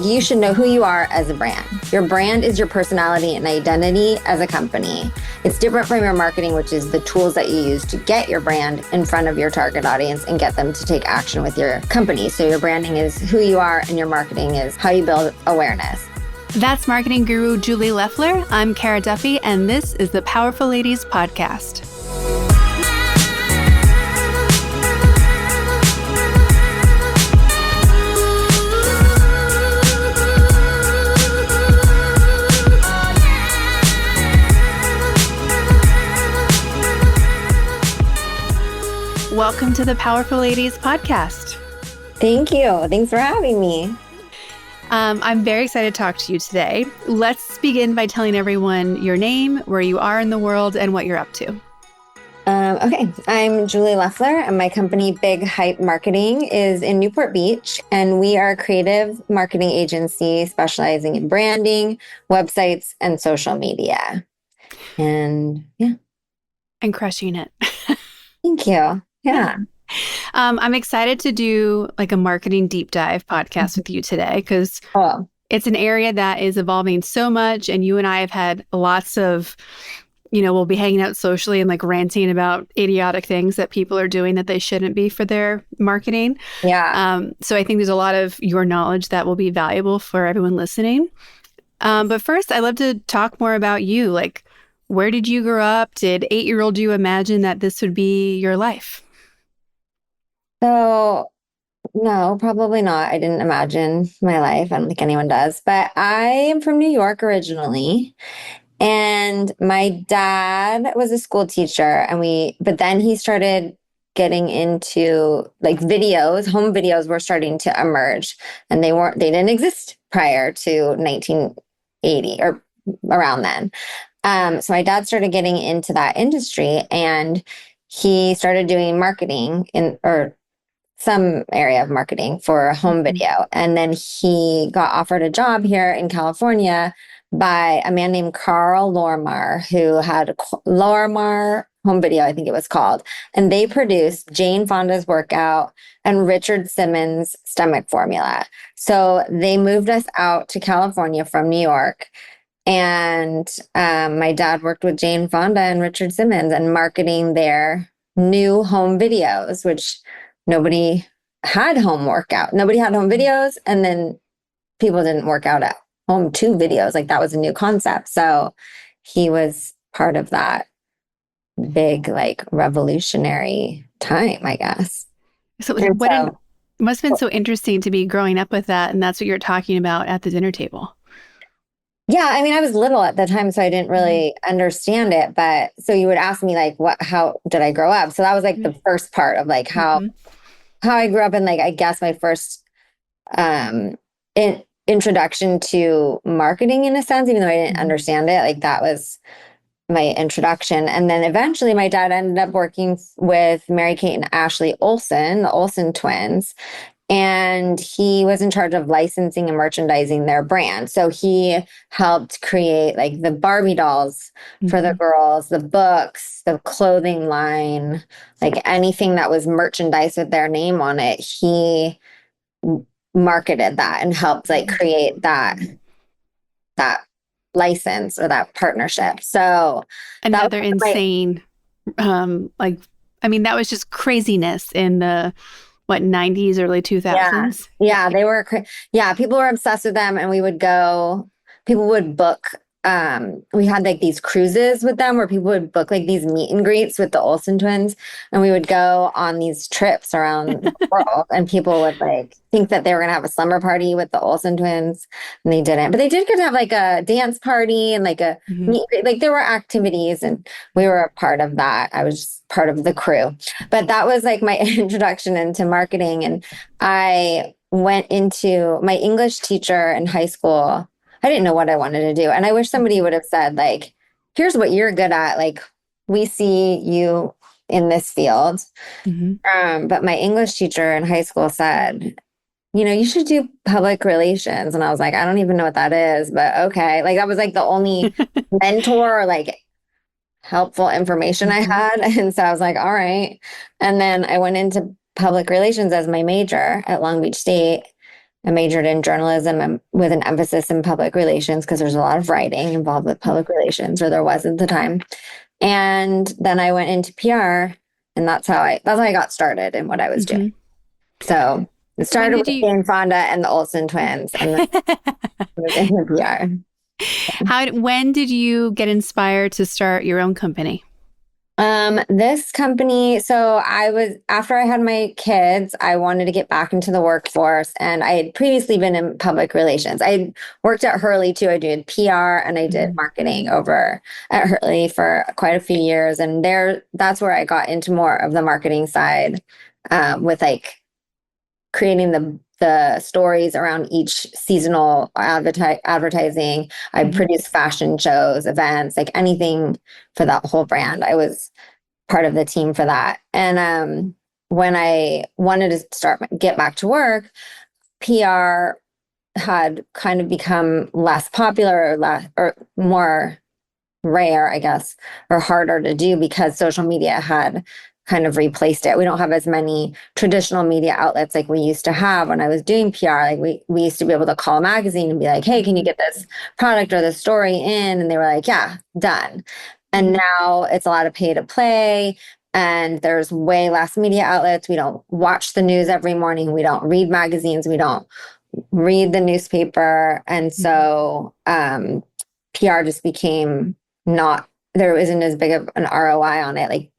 you should know who you are as a brand. Your brand is your personality and identity as a company. It's different from your marketing, which is the tools that you use to get your brand in front of your target audience and get them to take action with your company. So your branding is who you are and your marketing is how you build awareness. That's marketing guru Julie Leffler. I'm Kara Duffy, and this is the Powerful Ladies Podcast. Welcome to the Powerful Ladies Podcast. Thank you. Thanks for having me. I'm very excited to talk to you today. Let's begin by telling everyone your name, where you are in the world, and what you're up to. Okay, I'm Julie Leffler, and my company, Big Hype Marketing, is in Newport Beach, and we are a creative marketing agency specializing in branding, websites, and social media. And yeah. And crushing it. Thank you. Yeah. I'm excited to do like a marketing deep dive podcast with you today because it's an area that is evolving so much. And you and I have had lots of, we'll be hanging out socially and like ranting about idiotic things that people are doing that they shouldn't be for their marketing. Yeah. So I think there's a lot of your knowledge that will be valuable for everyone listening. But first, I'd love to talk more about you. Like, where did you grow up? Did 8-year-old you imagine that this would be your life? So, no, probably not. I didn't imagine my life. I don't think anyone does. But I am from New York originally. And my dad was a school teacher. But then he started getting into like videos, home videos were starting to emerge. And they didn't exist prior to 1980 or around then. So my dad started getting into that industry and he started doing marketing or some area of marketing for home video. And then he got offered a job here in California by a man named Carl Lormar, who had Lormar Home Video, I think it was called. And they produced Jane Fonda's Workout and Richard Simmons' Stomach Formula. So they moved us out to California from New York. And my dad worked with Jane Fonda and Richard Simmons and marketing their new home videos, which nobody had home workout. Nobody had home videos. And then people didn't work out at home to videos. Like that was a new concept. So he was part of that big, like revolutionary time, I guess. So it must have been so interesting to be growing up with that. And that's what you're talking about at the dinner table. Yeah, I mean, I was little at the time, so I didn't really understand it. But so you would ask me like, how did I grow up? So that was like the first part of like how I grew up, and like I guess my first introduction to marketing in a sense, even though I didn't understand it. Like that was my introduction, and then eventually my dad ended up working with Mary Kate and Ashley Olsen, the Olsen twins. And he was in charge of licensing and merchandising their brand. So he helped create like the Barbie dolls for the girls, the books, the clothing line, like anything that was merchandise with their name on it. He marketed that and helped like create that license or that partnership. So another insane, that was just craziness in the 90s, early 2000s? Yeah, they were, people were obsessed with them, and people would book, we had like these cruises with them where people would book like these meet and greets with the Olsen twins, and we would go on these trips around the world, and people would like think that they were going to have a slumber party with the Olsen twins, and they didn't. But they did get to have like a dance party and like a meet, like there were activities, and we were a part of that. I was just part of the crew. But that was like my introduction into marketing. And I went into my English teacher in high school. I didn't know what I wanted to do. And I wish somebody would have said, like, here's what you're good at. Like, we see you in this field. But my English teacher in high school said, you should do public relations. And I was like, I don't even know what that is, but okay. Like, that was like the only mentor or like helpful information I had. And so I was like, all right. And then I went into public relations as my major at Long Beach State. I majored in journalism and with an emphasis in public relations because there's a lot of writing involved with public relations, or there was at the time. And then I went into PR, and that's how I got started in what I was doing. So it started with Jane Fonda and the Olsen twins, and then was into PR. When did you get inspired to start your own company? This company, so after I had my kids, I wanted to get back into the workforce, and I had previously been in public relations. I worked at Hurley too. I did PR and I did marketing over at Hurley for quite a few years. And that's where I got into more of the marketing side, with like creating the stories around each seasonal advertising. I produced fashion shows, events, like anything for that whole brand. I was part of the team for that. And when I wanted to get back to work, PR had kind of become less popular, or more rare, I guess, or harder to do because social media had kind of replaced it. We don't have as many traditional media outlets like we used to have when I was doing PR. Like we used to be able to call a magazine and be like, hey, can you get this product or this story in? And they were like, yeah, done. And now it's a lot of pay to play, and there's way less media outlets. We don't watch the news every morning. We don't read magazines. We don't read the newspaper. And so PR just became there isn't as big of an ROI on it. Like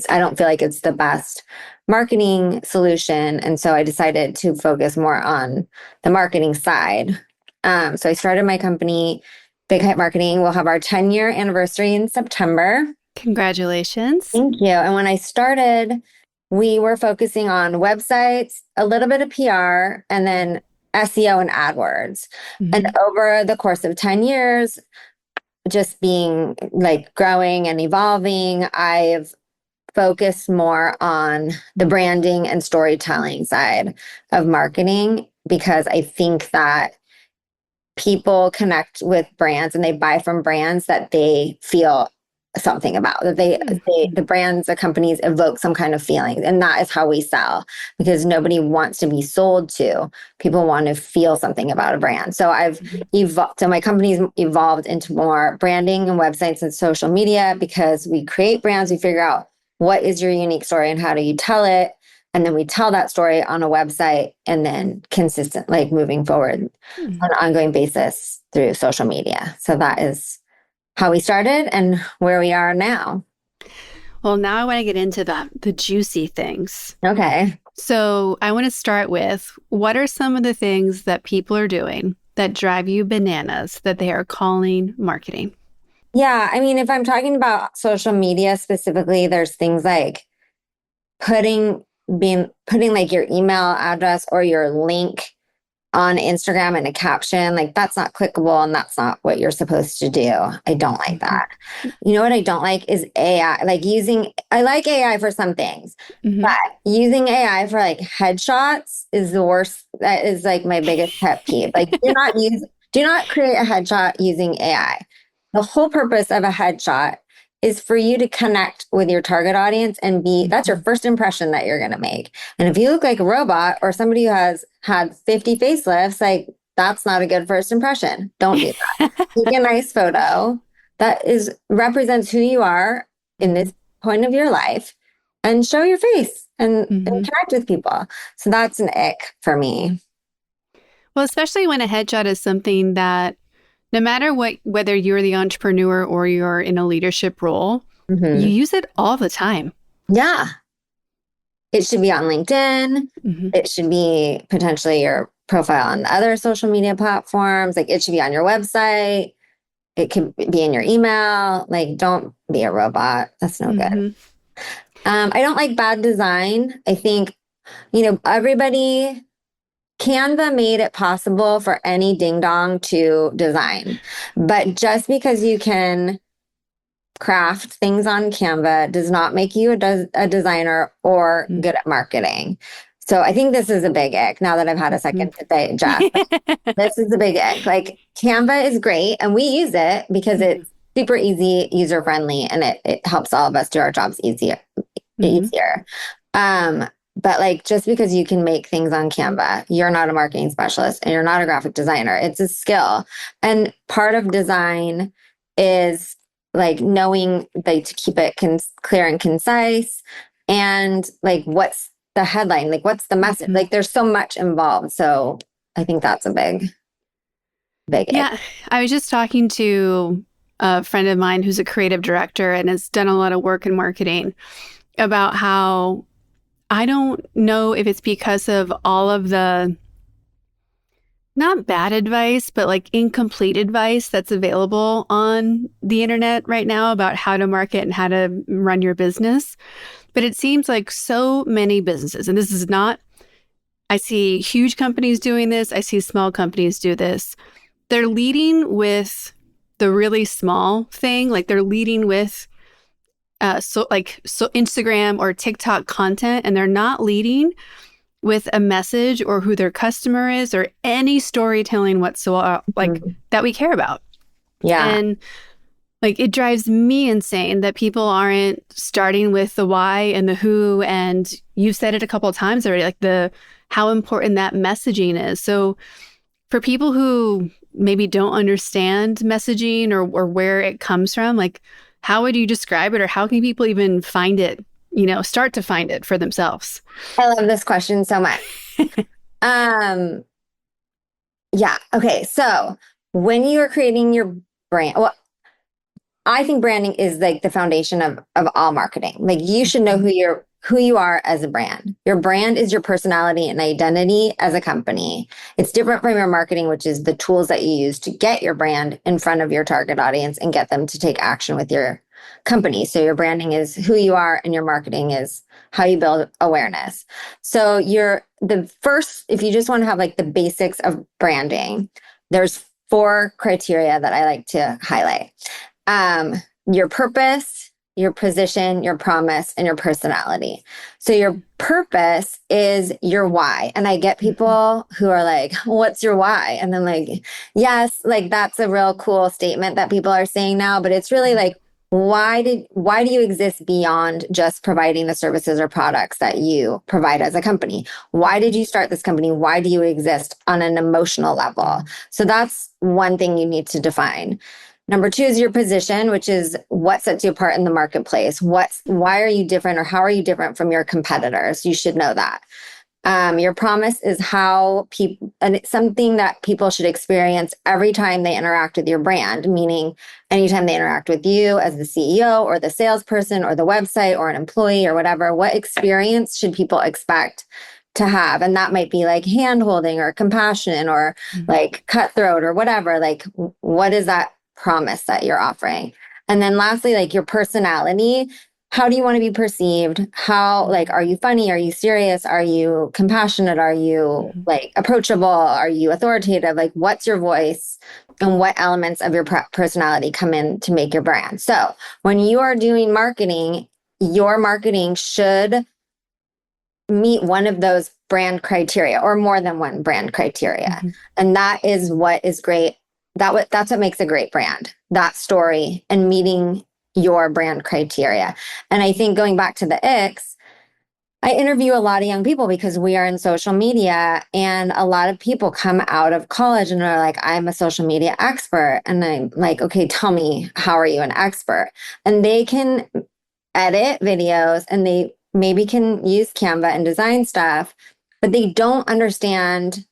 I don't feel like it's the best marketing solution. And so I decided to focus more on the marketing side. So I started my company, Big Hype Marketing. We'll have our 10-year anniversary in September. Congratulations. Thank you. And when I started, we were focusing on websites, a little bit of PR, and then SEO and AdWords. And over the course of 10 years, just being like growing and evolving, I've focused more on the branding and storytelling side of marketing, because I think that people connect with brands and they buy from brands that they feel something about, that the brands, the companies evoke some kind of feeling. And that is how we sell, because nobody wants to be sold to. People want to feel something about a brand. So my company's evolved into more branding and websites and social media, because we create brands, we figure out what is your unique story and how do you tell it. And then we tell that story on a website, and then consistent, like moving forward on an ongoing basis through social media. So that is how we started and where we are now. Well, now I want to get into the juicy things. Okay. So I want to start with, what are some of the things that people are doing that drive you bananas that they are calling marketing? Yeah. I mean, if I'm talking about social media specifically, there's things like putting like your email address or your link on Instagram in a caption. Like, that's not clickable, and that's not what you're supposed to do. I don't like that. You know what I don't like is AI. I like AI for some things, but using AI for like headshots is the worst. That is like my biggest pet peeve. Like, do not create a headshot using AI. The whole purpose of a headshot is for you to connect with your target audience, and that's your first impression that you're going to make. And if you look like a robot or somebody who has had 50 facelifts, like, that's not a good first impression. Don't do that. Take a nice photo that represents who you are in this point of your life, and show your face and connect with people. So that's an ick for me. Well, especially when a headshot is something that, no matter whether you're the entrepreneur or you're in a leadership role, you use it all the time. Yeah. It should be on LinkedIn. It should be potentially your profile on other social media platforms. Like, it should be on your website. It could be in your email. Like, don't be a robot. That's no good. I don't like bad design. I think, Canva made it possible for any ding dong to design. But just because you can craft things on Canva does not make you a designer or good at marketing. So I think this is a big ick now that I've had a second to digest. This is a big ick. Like, Canva is great, and we use it because it's super easy, user friendly, and it helps all of us do our jobs easier. But like, just because you can make things on Canva, you're not a marketing specialist and you're not a graphic designer. It's a skill. And part of design is like knowing like to keep it clear and concise, and like what's the headline, like what's the message, Mhm. like there's so much involved. So I think that's a big it. Yeah, I was just talking to a friend of mine who's a creative director and has done a lot of work in marketing about how I don't know if it's because of all of the not bad advice, but like incomplete advice that's available on the internet right now about how to market and how to run your business. But it seems like so many businesses, and this is not, I see huge companies doing this, I see small companies do this. They're leading with the really small thing, like they're leading with so Instagram or TikTok content, and they're not leading with a message or who their customer is or any storytelling whatsoever, like Mhm. that we care about. Yeah. And like it drives me insane that people aren't starting with the why and the who. And you've said it a couple of times already, like the how important that messaging is. So for people who maybe don't understand messaging or where it comes from, like how would you describe it, or how can people even find it, start to find it for themselves? I love this question so much. Um, yeah. Okay. So when you are creating your brand, well, I think branding is like the foundation of all marketing. Like you should know who you are as a brand. Your brand is your personality and identity as a company. It's different from your marketing, which is the tools that you use to get your brand in front of your target audience and get them to take action with your company. So your branding is who you are and your marketing is how you build awareness. So you're the first, if you just want to have like the basics of branding, there's four criteria that I like to highlight. um, your purpose, your position, your promise, and your personality. So your purpose is your why. And I get Mhm. people who are like, what's your why? And then like, yes, like that's a real cool statement that people are saying now, but it's really like, why do you exist beyond just providing the services or products that you provide as a company? Why did you start this company? Why do you exist on an emotional level? So that's one thing you need to define. Number two is your position, which is what sets you apart in the marketplace. Why are you different, or how are you different from your competitors? You should know that. Your promise is how people, and it's something that people should experience every time they interact with your brand, meaning anytime they interact with you as the CEO or the salesperson or the website or an employee or whatever, what experience should people expect to have? And that might be like hand holding or compassion or Mhm. like cutthroat or whatever. Like, what is that promise that you're offering? And then lastly, like your personality. How do you want to be perceived? How, like, are you funny? Are you serious? Are you compassionate? Are you Mhm. like approachable? Are you authoritative? Like, what's your voice, and what elements of your personality come in to make your brand? So when you are doing marketing, your marketing should meet one of those brand criteria or more than one brand criteria. Mhm. And that is what is great. That's what makes a great brand. That story and meeting your brand criteria. And I think going back to the icks, I interview a lot of young people because we are in social media, and a lot of people come out of college and are like, I'm a social media expert. And I'm like, okay, tell me, how are you an expert? And they can edit videos and they maybe can use Canva and design stuff, but they don't understand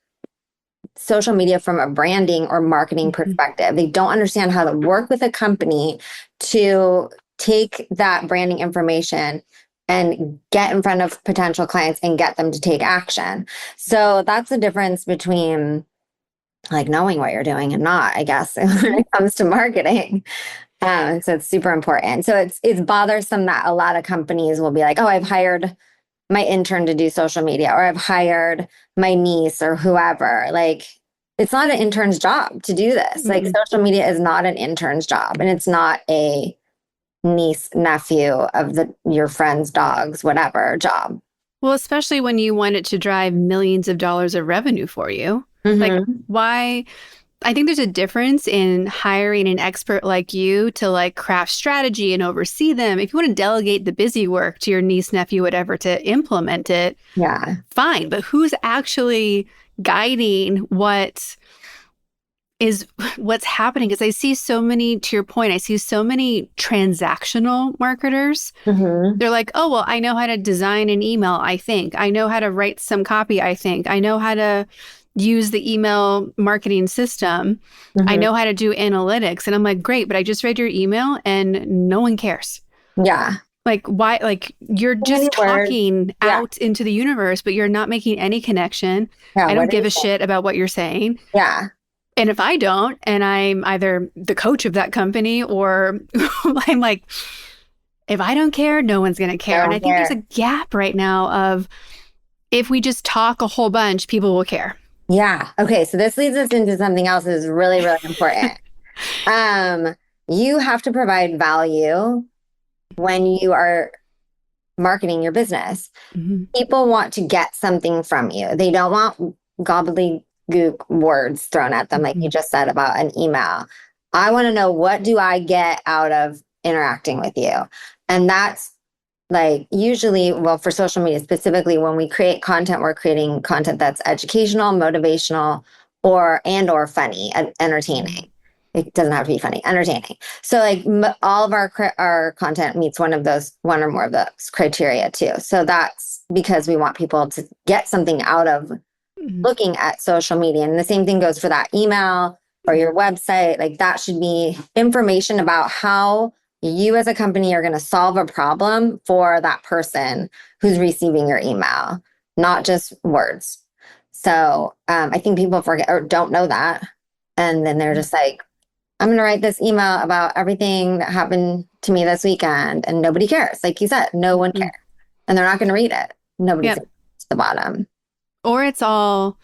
social media from a branding or marketing Mhm. perspective. They don't understand how to work with a company to take that branding information and get in front of potential clients and get them to take action. So that's the difference between like knowing what you're doing and not, I guess, when Mhm. it comes to marketing. So it's super important. So it's bothersome that a lot of companies will be like, oh, I've hired my intern to do social media, or I've hired my niece or whoever. Like, it's not an intern's job to do this. Like, Mm-mm. social media is not an intern's job, and it's not a niece, nephew of your friend's dog's whatever job. Well, especially when you want it to drive millions of dollars of revenue for you. Like, Mm-hmm. why? I think there's a difference in hiring an expert like you to like craft strategy and oversee them. If you want to delegate the busy work to your niece, nephew, whatever, to implement it, yeah, fine. But who's actually guiding what's happening? Because I see so many, to your point, I see so many transactional marketers. mm-hmm. They're like, oh, well, I know how to design an email, I think. I know how to write some copy, I think. I know how to use the email marketing system. Mm-hmm. I know how to do analytics. And I'm like, great, but I just read your email and no one cares. Yeah. Like, why? Like, you're just talking out into the universe, but you're not making any connection. Yeah, I don't give a shit about what you're saying. Yeah. And if I don't, and I'm either the coach of that company or I'm like, if I don't care, no one's going to care. And I think there's a gap right now of if we just talk a whole bunch, people will care. Yeah. Okay. So this leads us into something else that is really, really important. You have to provide value when you are marketing your business. Mm-hmm. People want to get something from you. They don't want gobbledygook words thrown at them, like you just said about an email. I want to know, what do I get out of interacting with you? And that's like usually, well, for social media specifically, when we create content, we're creating content that's educational, motivational, or funny, entertaining. It doesn't have to be funny, entertaining. So like all of our content meets one or more of those criteria too. So that's because we want people to get something out of looking at social media. And the same thing goes for that email or your website. Like that should be information about how you as a company are going to solve a problem for that person who's receiving your email, not just words. So I think people forget or don't know that. And then they're just like, I'm going to write this email about everything that happened to me this weekend. And nobody cares. Like you said, no one cares. And they're not going to read it. Nobody's to the bottom. Or it's all,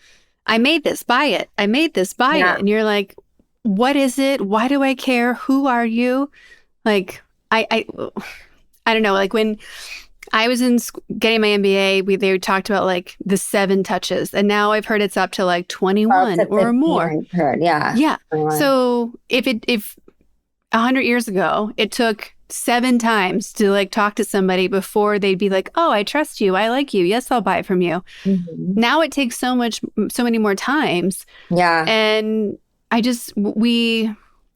I made this, buy it. I made this, buy it. And you're like, what is it? Why do I care? Who are you? Like, I don't know. Like when I was getting my MBA, they talked about like the 7 touches. And now I've heard it's up to like 21 or more. Yeah. Yeah. 21. So if 100 years ago, it took 7 times to like talk to somebody before they'd be like, oh, I trust you. I like you. Yes, I'll buy it from you. Mm-hmm. Now it takes so many more times. Yeah. And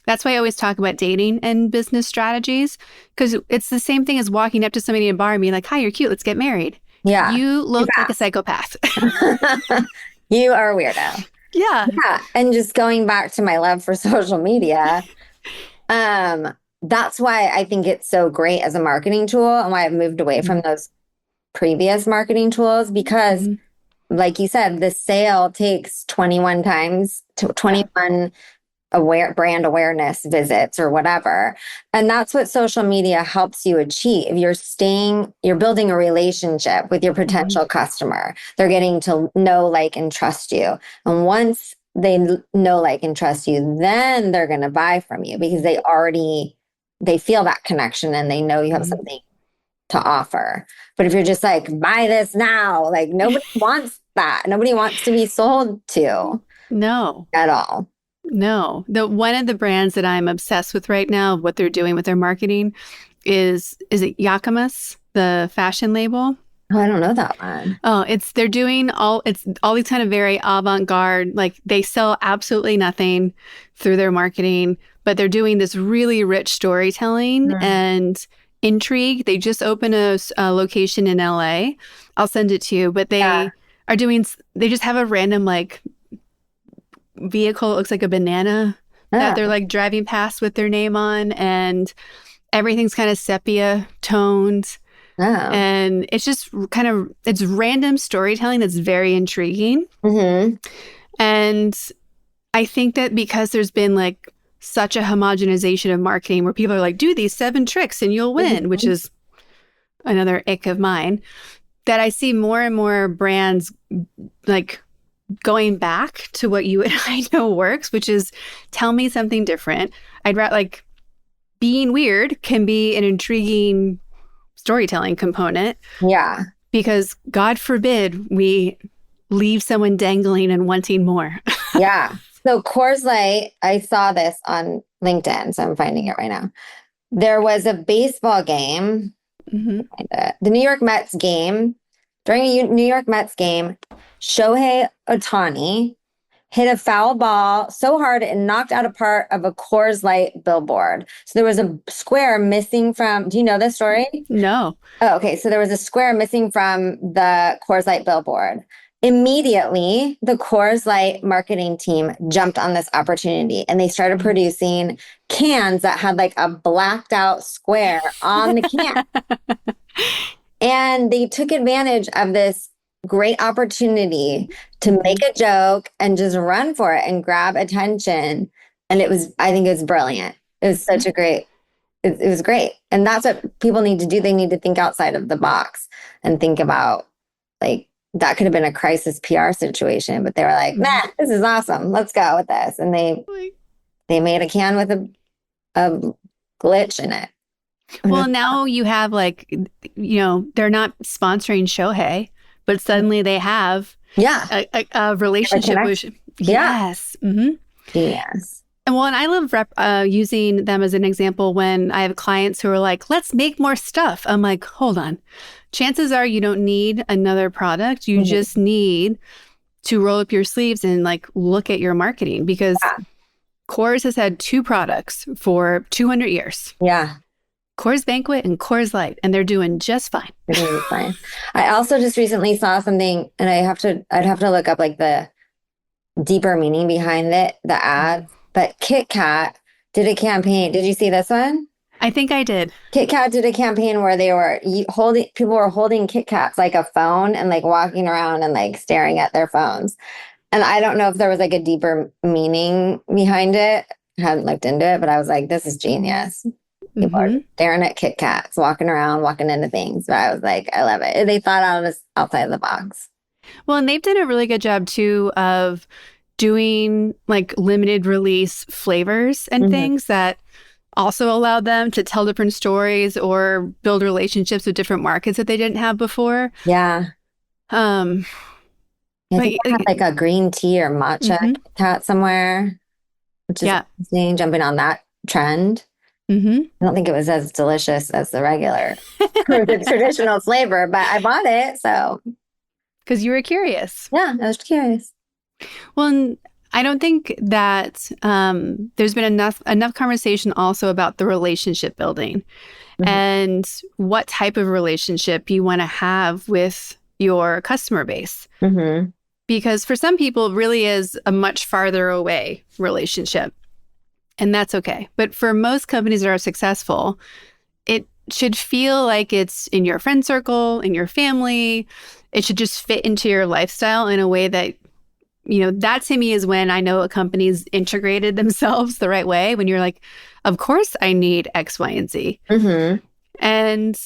that's why I always talk about dating and business strategies, because it's the same thing as walking up to somebody in a bar and being like, hi, you're cute. Let's get married. Yeah. You look like a psychopath. You are a weirdo. Yeah. Yeah. And just going back to my love for social media, that's why I think it's so great as a marketing tool and why I've moved away from those previous marketing tools, because like you said, the sale takes 21 times to 21 brand awareness visits or whatever. And that's what social media helps you achieve. You're building a relationship with your potential customer. They're getting to know, like, and trust you. And once they know, like, and trust you, then they're going to buy from you because they feel that connection and they know you have something to offer. But if you're just like, buy this now, like nobody wants that. Nobody wants to be sold to. No. At all. No. One of the brands that I'm obsessed with right now, what they're doing with their marketing is it Yakimas, the fashion label? Oh, I don't know that one. Oh, they're doing all these kind of very avant-garde, like they sell absolutely nothing through their marketing, but they're doing this really rich storytelling and intrigue. They just opened a location in LA. I'll send it to you, but they just have a random like vehicle. It looks like a banana that they're like driving past with their name on, and everything's kind of sepia toned. And it's just it's random storytelling that's very intriguing. And I think that because there's been like such a homogenization of marketing where people are like, do these 7 tricks and you'll win, which is another ick of mine, that I see more and more brands like going back to what you and I know works, which is tell me something different. I'd rather like being weird can be an intriguing storytelling component. Yeah. Because God forbid we leave someone dangling and wanting more. Yeah. So Coors Light, I saw this on LinkedIn, so I'm finding it right now. There was a baseball game, Hmm. the New York Mets game. During a New York Mets game, Shohei Ohtani hit a foul ball so hard it knocked out a part of a Coors Light billboard. So there was a square missing from, do you know this story? No. Oh, okay. So there was a square missing from the Coors Light billboard. Immediately, the Coors Light marketing team jumped on this opportunity and they started producing cans that had like a blacked out square on the can. And they took advantage of this great opportunity to make a joke and just run for it and grab attention. And I think it was brilliant. It was such a great, it was great. And that's what people need to do. They need to think outside of the box and think about like, that could have been a crisis PR situation, but they were like, nah, this is awesome. Let's go with this. And they made a can with a glitch in it. Well, now you have like, they're not sponsoring Shohei, but suddenly they have a relationship with. Yes. Mm-hmm. Yes. And well, and I love using them as an example when I have clients who are like, let's make more stuff. I'm like, hold on. Chances are you don't need another product. You just need to roll up your sleeves and like look at your marketing because Coors has had 2 products for 200 years. Yeah. Coors Banquet and Coors Light, and they're doing just fine. They're doing fine. I also just recently saw something, and I'd have to look up like the deeper meaning behind it, the ad. But Kit Kat did a campaign. Did you see this one? I think I did. Kit Kat did a campaign where people were holding Kit Kats like a phone and like walking around and like staring at their phones. And I don't know if there was like a deeper meaning behind it. I hadn't looked into it, but I was like, this is genius. People are staring at Kit Kats, walking around, walking into things. But I was like, I love it. They thought outside of the box. Well, and they've done a really good job too of doing like limited release flavors and things that also allowed them to tell different stories or build relationships with different markets that they didn't have before. Yeah. I think they had like a green tea or matcha Kit Kat somewhere, which is interesting, jumping on that trend. I don't think it was as delicious as the regular, the traditional flavor, but I bought it. So, because you were curious. Yeah, I was curious. Well, I don't think that there's been enough conversation also about the relationship building and what type of relationship you want to have with your customer base. Because for some people, it really is a much farther away relationship. And that's okay. But for most companies that are successful, it should feel like it's in your friend circle, in your family. It should just fit into your lifestyle in a way that, that to me is when I know a company's integrated themselves the right way. When you're like, of course I need X, Y, and Z. And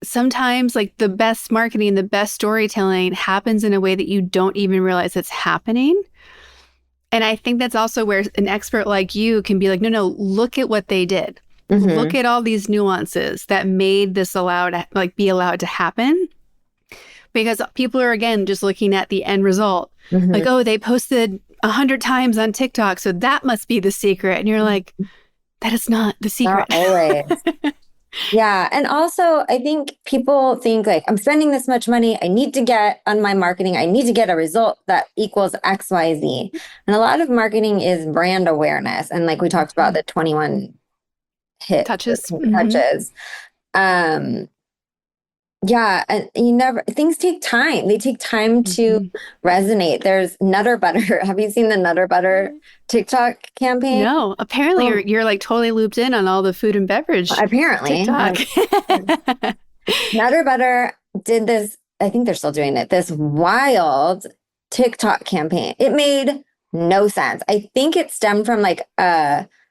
sometimes like the best marketing, the best storytelling happens in a way that you don't even realize it's happening. And I think that's also where an expert like you can be like, no, look at what they did. Look at all these nuances that made this be allowed to happen. Because people are, again, just looking at the end result. Like, oh, they posted 100 times on TikTok, so that must be the secret. And you're like, that is not the secret. Not always. Yeah. And also, I think people think like, I'm spending this much money. I need to get on my marketing. I need to get a result that equals X, Y, Z. And a lot of marketing is brand awareness. And like we talked about the 21 hit touches. Yeah. And things take time. They take time to resonate. There's Nutter Butter. Have you seen the Nutter Butter TikTok campaign? No, apparently you're like totally looped in on all the food and beverage. Apparently. TikTok. Nutter Butter did this, I think they're still doing it, this wild TikTok campaign. It made no sense. I think it stemmed from like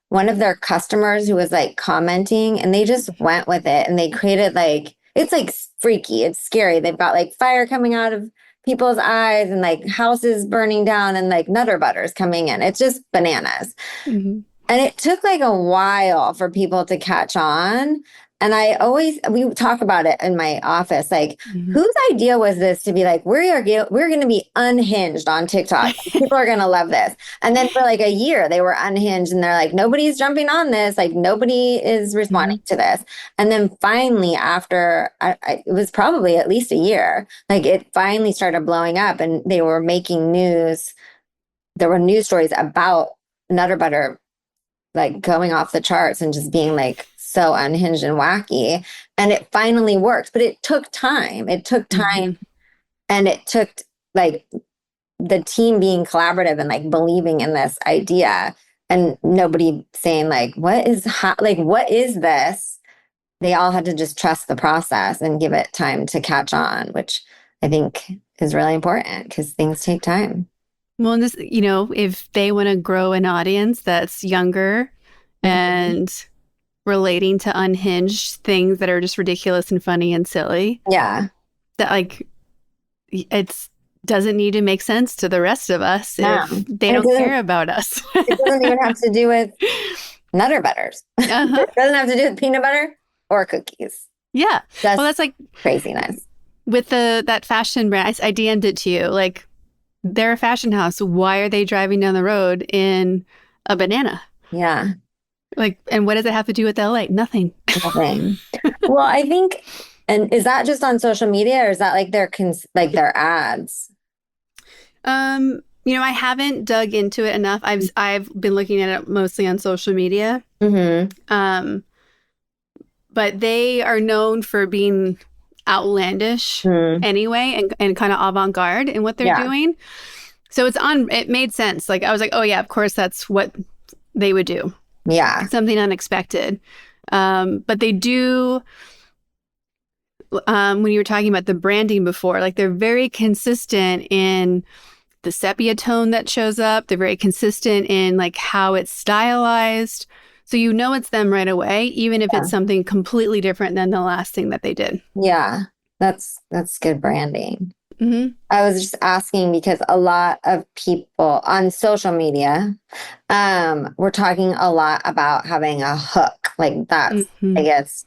one of their customers who was like commenting and they just went with it and they created like, it's like freaky. It's scary. They've got like fire coming out of people's eyes and like houses burning down and like Nutter Butters coming in. It's just bananas. And it took like a while for people to catch on. And we talk about it in my office, like, Mhm. whose idea was this to be like, we're going to be unhinged on TikTok. People are going to love this. And then for like a year, they were unhinged and they're like, nobody's jumping on this. Like, nobody is responding to this. And then finally, after it was probably at least a year, like it finally started blowing up and they were making news. There were news stories about Nutter Butter like going off the charts and just being like so unhinged and wacky. And it finally worked, but it took time. It took time and it took like the team being collaborative and like believing in this idea and nobody saying like, what is this? They all had to just trust the process and give it time to catch on, which I think is really important because things take time. Well, and this, if they want to grow an audience that's younger and relating to unhinged things that are just ridiculous and funny and silly. Yeah. That like it doesn't need to make sense to the rest of us if they don't care about us. It doesn't even have to do with Nutter Butters. It doesn't have to do with peanut butter or cookies. Yeah. That's like craziness. With that fashion brand, I DM'd it to you. Like, they're a fashion house. Why are they driving down the road in a banana? Yeah. Like, and what does it have to do with LA? Nothing. Nothing. Well, I think, and is that just on social media or is that like their ads? I haven't dug into it enough. I've been looking at it mostly on social media. But they are known for being outlandish anyway and kind of avant-garde in what they're doing. So it made sense. Like I was like, oh yeah, of course that's what they would do. Yeah. Something unexpected. But they do when you were talking about the branding before, like they're very consistent in the sepia tone that shows up. They're very consistent in like how it's stylized. So it's them right away, even if it's something completely different than the last thing that they did. Yeah, that's good branding. I was just asking because a lot of people on social media, we're talking a lot about having a hook. Like that's, I guess,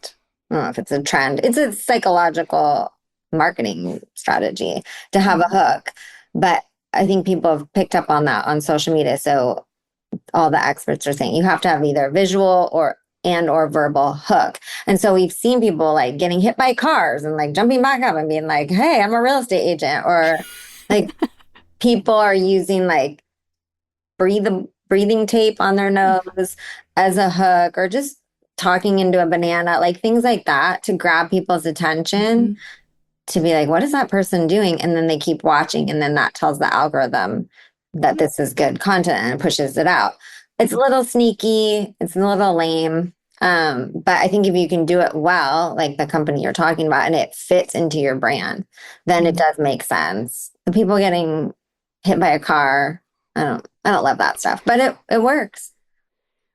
I don't know if it's a trend. It's a psychological marketing strategy to have a hook. But I think people have picked up on that on social media. So all the experts are saying you have to have either visual or verbal hook. And so we've seen people like getting hit by cars and like jumping back up and being like, hey, I'm a real estate agent. Or like people are using like breathing tape on their nose as a hook or just talking into a banana, like things like that to grab people's attention to be like, what is that person doing? And then they keep watching. And then that tells the algorithm that this is good content and pushes it out. It's a little sneaky. It's a little lame. But I think if you can do it well, like the company you're talking about, and it fits into your brand, then it does make sense. The people getting hit by a car, I don't love that stuff, but it works.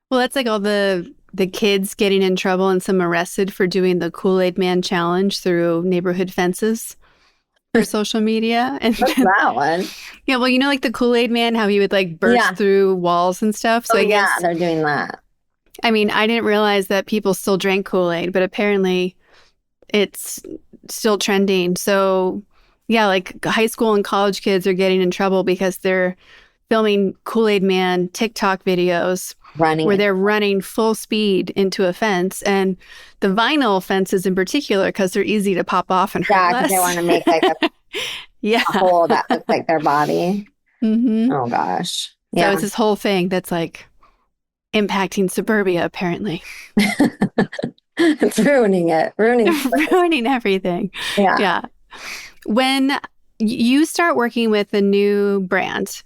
Well, that's like all the kids getting in trouble and some arrested for doing the Kool-Aid Man challenge through neighborhood fences for social media. And what's that one? Yeah, well, like the Kool-Aid Man, how he would like burst through walls and stuff. So I guess they're doing that. I mean, I didn't realize that people still drank Kool-Aid, but apparently it's still trending. So yeah, like high school and college kids are getting in trouble because they're filming Kool-Aid Man TikTok videos where they're running full speed into a fence, and the vinyl fences in particular because they're easy to pop off and hurt less. Yeah, because they want to make like a hole that looks like their body. Oh gosh. Yeah. So it's this whole thing that's like impacting suburbia, apparently. It's ruining everything. Yeah. When you start working with a new brand,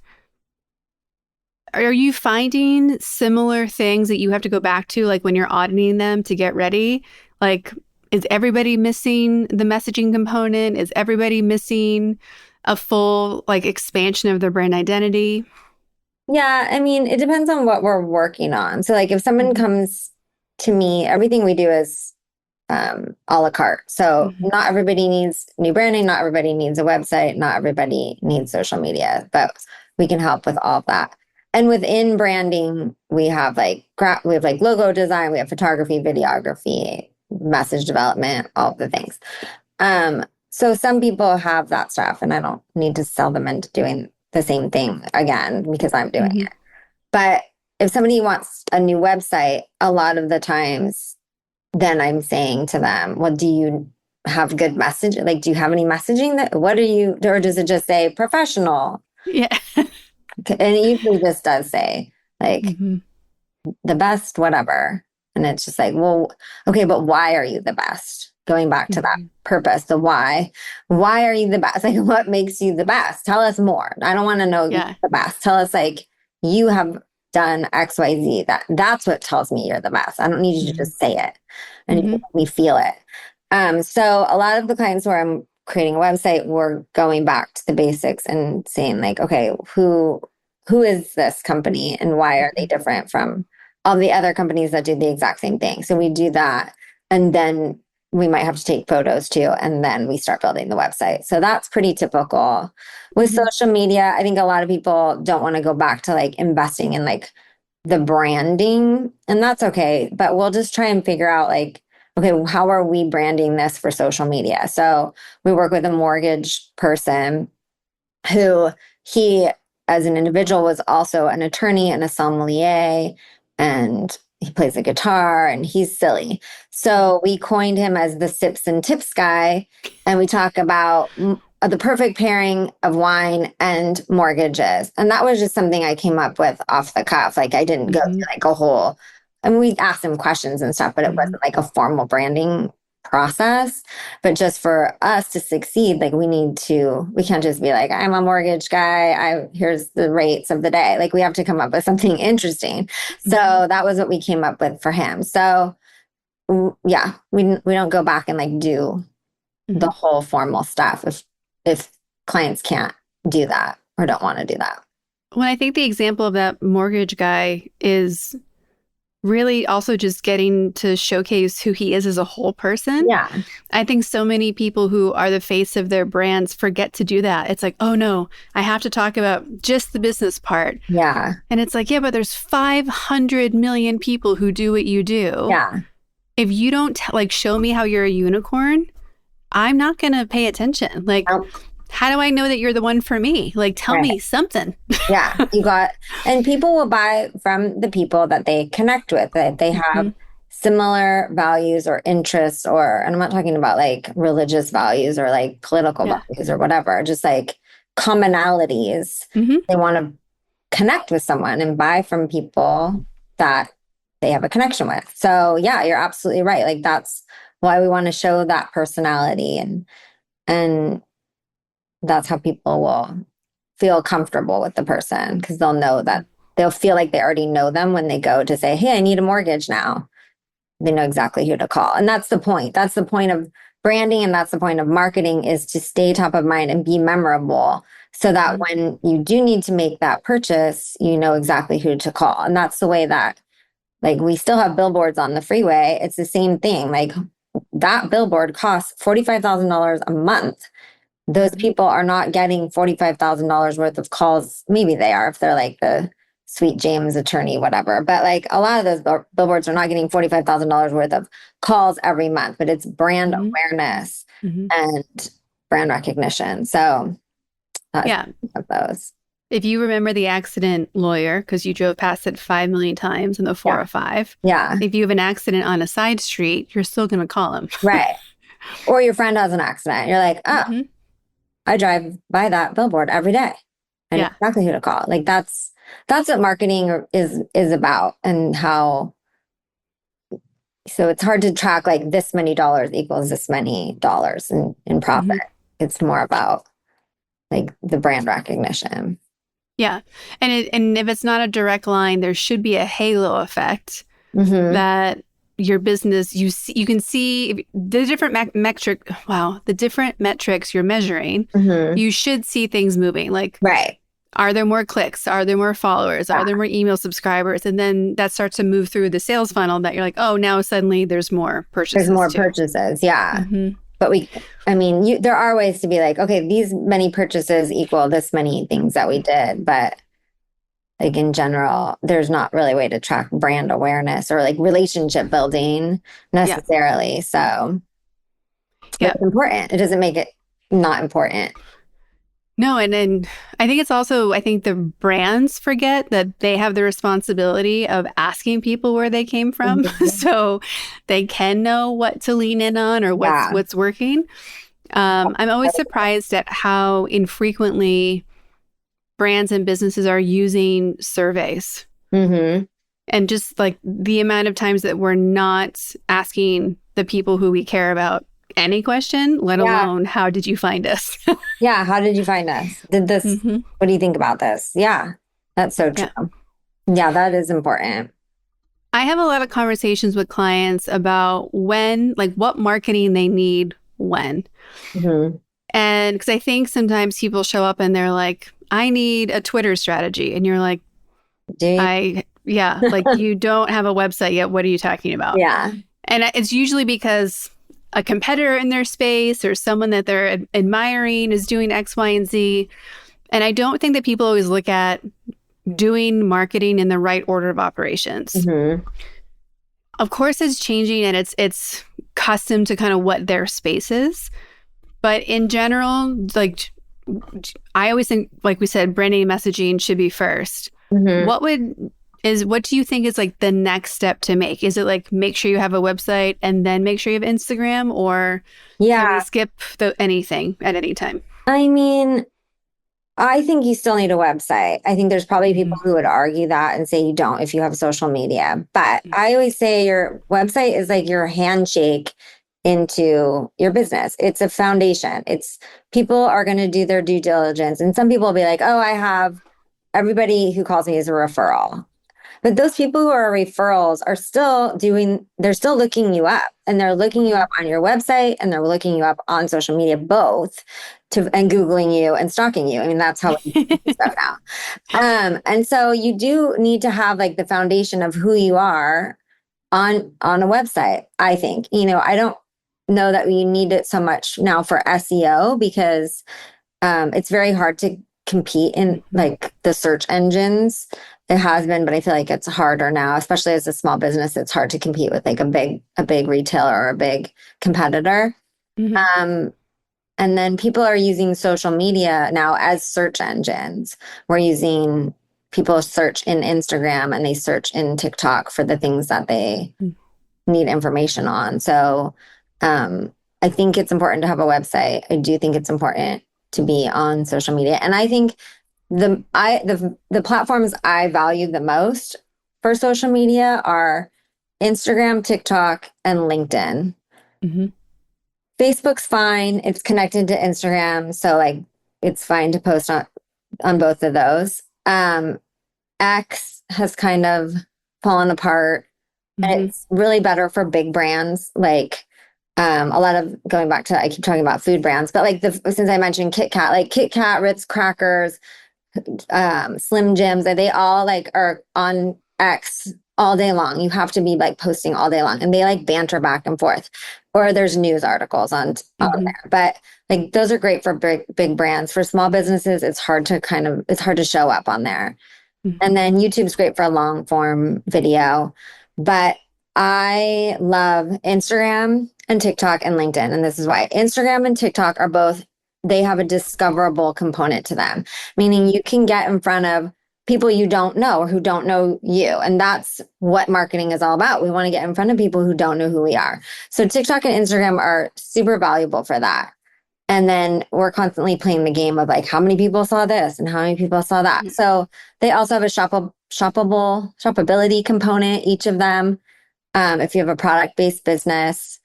are you finding similar things that you have to go back to, like when you're auditing them to get ready? Like, is everybody missing the messaging component? Is everybody missing a full like expansion of their brand identity? Yeah, I mean, it depends on what we're working on. So like if someone comes to me, everything we do is a la carte. So not everybody needs new branding, not everybody needs a website, not everybody needs social media, but we can help with all of that. And within branding, we have like logo design, we have photography, videography, message development, all of the things. So some people have that stuff, and I don't need to sell them into doing the same thing again because I'm doing it. But if somebody wants a new website, a lot of the times, then I'm saying to them, well, do you have good message? Like, do you have any messaging what are you, or does it just say professional? Yeah. And it usually just does say like the best, whatever. And it's just like, well, okay, but why are you the best? Going back to that purpose, the why. Why are you the best? Like, what makes you the best? Tell us more. I don't want to know you're the best. Tell us like you have done X, Y, Z. That's what tells me you're the best. I don't need you to just say it. And we feel it. So a lot of the clients where I'm creating a website, we're going back to the basics and saying like, okay, who is this company and why are they different from all the other companies that do the exact same thing? So we do that. And then we might have to take photos too. And then we start building the website. So that's pretty typical. With social media, I think a lot of people don't want to go back to like investing in like the branding, and that's okay. But we'll just try and figure out like, okay, how are we branding this for social media? So we work with a mortgage person who he, as an individual, was also an attorney and a sommelier, and he plays the guitar and he's silly. So we coined him as the sips and tips guy. And we talk about the perfect pairing of wine and mortgages. And that was just something I came up with off the cuff. Like I didn't go through like a whole, and we asked him questions and stuff, but it wasn't like a formal branding process. But just for us to succeed, like we can't just be like, I'm a mortgage guy, here's the rates of the day. Like we have to come up with something interesting. So that was what we came up with for him. So yeah, we don't go back and like do the whole formal stuff if clients can't do that or don't want to do that. Well, I think the example of that mortgage guy is really also just getting to showcase who he is as a whole person. Yeah. I think so many people who are the face of their brands forget to do that. It's like, oh no, I have to talk about just the business part. Yeah. And it's like, yeah, but there's 500 million people who do what you do. Yeah. If you don't like show me how you're a unicorn, I'm not going to pay attention. Like, how do I know that you're the one for me? Like, tell me something. Yeah, and people will buy from the people that they connect with, that they have similar values or interests, and I'm not talking about like religious values or like political values or whatever, just like commonalities. They want to connect with someone and buy from people that they have a connection with. So yeah, you're absolutely right. Like that's why we want to show that personality, and that's how people will feel comfortable with the person, because they'll know that they'll feel like they already know them when they go to say, hey, I need a mortgage now. They know exactly who to call. And that's the point. That's the point of branding. And that's the point of marketing, is to stay top of mind and be memorable, so that when you do need to make that purchase, you know exactly who to call. And that's the way that, like, we still have billboards on the freeway. It's the same thing. Like that billboard costs $45,000 a month. Those people are not getting $45,000 worth of calls. Maybe they are if they're like the Sweet James attorney, whatever. But like a lot of those billboards are not getting $45,000 worth of calls every month, but it's brand awareness and brand recognition. So that's of those. If you remember the accident lawyer, because you drove past it 5 million times in the 405. Yeah. If you have an accident on a side street, you're still going to call him. Right. Or your friend has an accident. You're like, oh, I drive by that billboard every day. I know exactly who to call. Like that's what marketing is about, and how. So it's hard to track like this many dollars equals this many dollars in profit. It's more about like the brand recognition. Yeah. And if it's not a direct line, there should be a halo effect that your business, you can see the different the different metrics you're measuring. You should see things moving. Like, are there more clicks? Are there more followers? Are there more email subscribers? And then that starts to move through the sales funnel, that you're like, oh, now suddenly there's more purchases. There's more purchases. Yeah. But there are ways to be like, okay, these many purchases equal this many things that we did. But like in general, there's not really a way to track brand awareness or like relationship building Yeah. necessarily. So, but Yeah. it's important. It doesn't make it not important. No, and then I think it's also, I think the brands forget that they have the responsibility of asking people where they came from Mhm. so they can know what to lean in on or Yeah. what's working. I'm always surprised at how infrequently brands and businesses are using surveys Hmm. and just like the amount of times that we're not asking the people who we care about any question, let Yeah. alone how did you find us? Yeah. How did you find us? Did this, Hmm. what do you think about this? Yeah. That's so true. Yeah. Yeah. That is important. I have a lot of conversations with clients about when, like what marketing they need when. Hmm. And because I think sometimes people show up and they're like, I need a Twitter strategy. And you're like, Do you? yeah, like you don't have a website yet. What are you talking about? Yeah. And it's usually because a competitor in their space or someone that they're admiring is doing X, Y, and Z. And I don't think that people always look at doing marketing in the right order of operations. Hmm. Of course, it's changing and it's custom to kind of what their space is. But in general, like I always think, like we said, branding and messaging should be first. Hmm. What do you think is like the next step to make? Is it like make sure you have a website and then make sure you have Instagram, or can we Yeah. skip anything at any time? I mean, I think you still need a website. I think there's probably people Mhm. who would argue that and say you don't if you have social media. But I always say your website is like your handshake into your business. It's a foundation. It's people are going to do their due diligence. And some people will be like, oh, I have everybody who calls me is a referral. But those people who are referrals are still doing, they're still looking you up and they're looking you up on your website and they're looking you up on social media, both and Googling you and stalking you. I mean, that's how we do stuff now. And so you do need to have like the foundation of who you are on a website, I think. I don't know that we need it so much now for SEO because it's very hard to compete in Mhm. like the search engines. It has been, but I feel like it's harder now, especially as a small business. It's hard to compete with like a big retailer or a big competitor. Mhm. Um, and then people are using social media now as search engines. We're using people search in Instagram and they search in TikTok for the things that they need information on. So I think it's important to have a website. I do think it's important to be on social media. And I think the platforms I value the most for social media are Instagram, TikTok, and LinkedIn. Mhm. Facebook's fine. It's connected to Instagram, so like it's fine to post on both of those. X has kind of fallen apart. And Mhm. it's really better for big brands like a lot of going back to I keep talking about food brands, but like since I mentioned Kit Kat, like Kit Kat, Ritz crackers, Slim Jims, they all like are on X all day long. You have to be like posting all day long, and they like banter back and forth, or there's news articles on Mhm. there. But like those are great for big brands. For small businesses, it's hard to show up on there. Mhm. And then YouTube's great for a long form video. But I love Instagram and TikTok and LinkedIn. And this is why Instagram and TikTok are both, they have a discoverable component to them, meaning you can get in front of people you don't know or who don't know you. And that's what marketing is all about. We want to get in front of people who don't know who we are. So TikTok and Instagram are super valuable for that. And then we're constantly playing the game of like how many people saw this and how many people saw that. Mhm. So they also have a shoppability component, each of them. If you have a product-based business,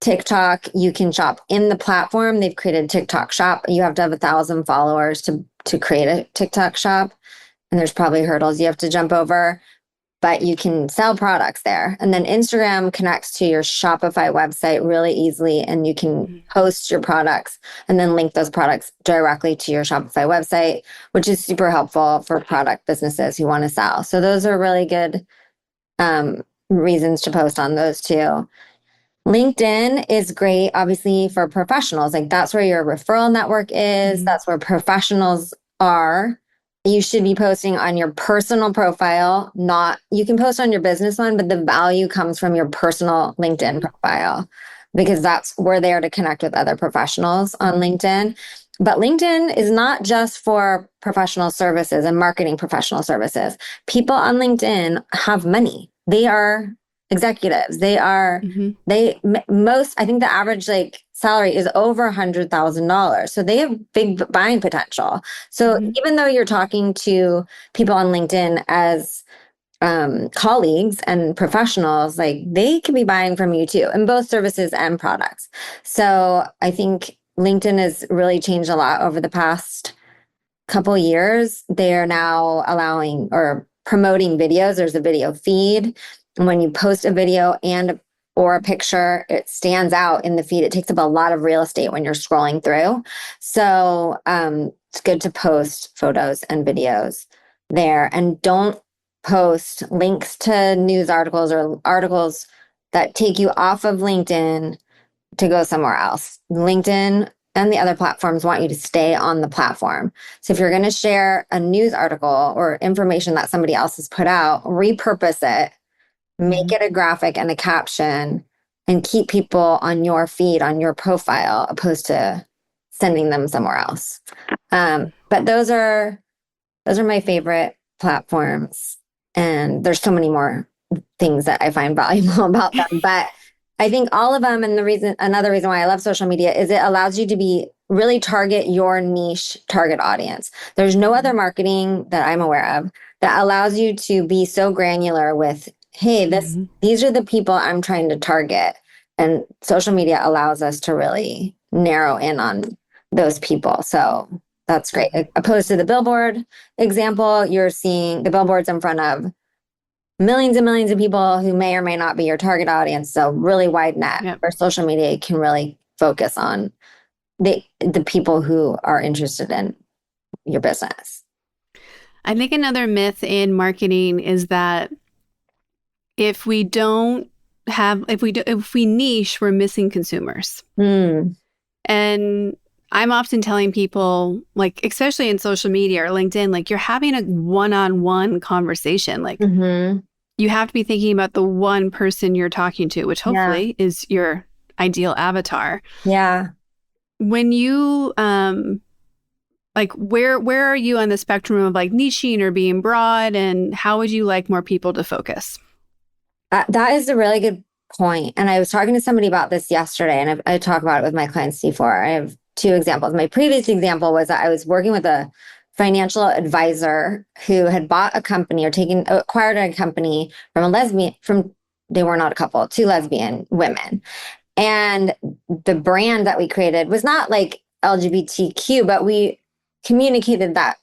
TikTok, you can shop in the platform. They've created TikTok Shop. You have to have 1,000 followers to create a TikTok shop. And there's probably hurdles you have to jump over, but you can sell products there. And then Instagram connects to your Shopify website really easily, and you can Mhm. post your products and then link those products directly to your Shopify website, which is super helpful for product businesses who want to sell. So those are really good reasons to post on those two. LinkedIn is great, obviously, for professionals. Like that's where your referral network is, Mhm. that's where professionals are. you should be posting on your personal profile, not, you can post on your business one, but the value comes from your personal LinkedIn profile because that's, we're there to connect with other professionals on LinkedIn. But LinkedIn is not just for professional services and marketing professional services. People on LinkedIn have money. They are executives. They are, most, I think the average like salary is over $100,000. So they have big buying potential. So even though you're talking to people on LinkedIn as colleagues and professionals, like they can be buying from you too in both services and products. So I think LinkedIn has really changed a lot over the past couple years. They are now allowing or promoting videos. There's a video feed. And when you post a video and or a picture, it stands out in the feed. It takes up a lot of real estate when you're scrolling through. So it's good to post photos and videos there. And don't post links to news articles or articles that take you off of LinkedIn to go somewhere else. LinkedIn and the other platforms want you to stay on the platform. So if you're going to share a news article or information that somebody else has put out, repurpose it, make it a graphic and a caption, and keep people on your feed, on your profile, opposed to sending them somewhere else. But those are my favorite platforms. And there's so many more things that I find valuable about them. But I think all of them, and another reason why I love social media is it allows you to be really target your niche target audience. There's no other marketing that I'm aware of that allows you to be so granular with, hey, these are the people I'm trying to target. And social media allows us to really narrow in on those people. So that's great. Opposed to the billboard example, you're seeing the billboards in front of millions and millions of people who may or may not be your target audience. So really wide net. Where social media can really focus on the people who are interested in your business. I think another myth in marketing is that if we niche, we're missing consumers. And I'm often telling people, like, especially in social media or LinkedIn, like you're having a one-on-one conversation. Like you have to be thinking about the one person you're talking to, which hopefully is your ideal avatar. Yeah. When you, like, where are you on the spectrum of like niching or being broad, and how would you like more people to focus? That is a really good point. And I was talking to somebody about this yesterday, and I talk about it with my clients before. I have two examples. My previous example was that I was working with a financial advisor who had bought a company or acquired a company from they were not a couple, two lesbian women. And the brand that we created was not like LGBTQ, but we communicated that